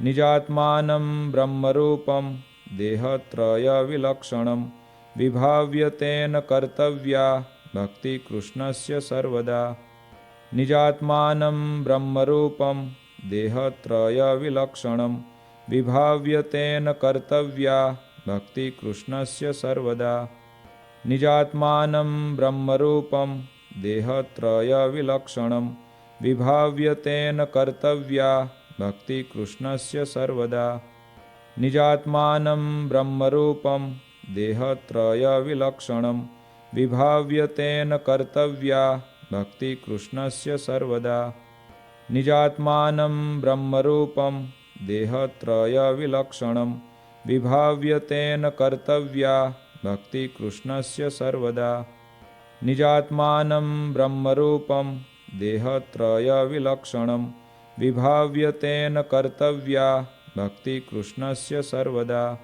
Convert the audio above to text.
निजात्मानं ब्रह्मरूपं देहत्रयविलक्षणं विभाव्य तेन कर्तव्या भक्ति कृष्णस्य सर्वदा। निजात्मानं ब्रह्मरूपं देहत्रयविलक्षणं विभाव्य तेन कर्तव्या भक्ति कृष्णस्य सर्वदा। निजात्मानं ब्रह्मरूपं देहत्रयविलक्षणं विभाव्य तेन कर्तव्या भक्ति कृष्णस्य सर्वदा। निजात्मानं ब्रह्मरूपं देहत्रयविलक्षणं विभाव्य तेन कर्तव्या भक्ति कृष्णस्य सर्वदा। निजात्मानं ब्रह्मरूपं देहत्रयविलक्षणं विभाव्य तेन कर्तव्या भक्ति कृष्णस्य सर्वदा। निजात्मानं ब्रह्मरूपं देहत्रयविलक्षणं विभाव्य तेन कर्तव्या भक्ति कृष्णस्य सर्वदा।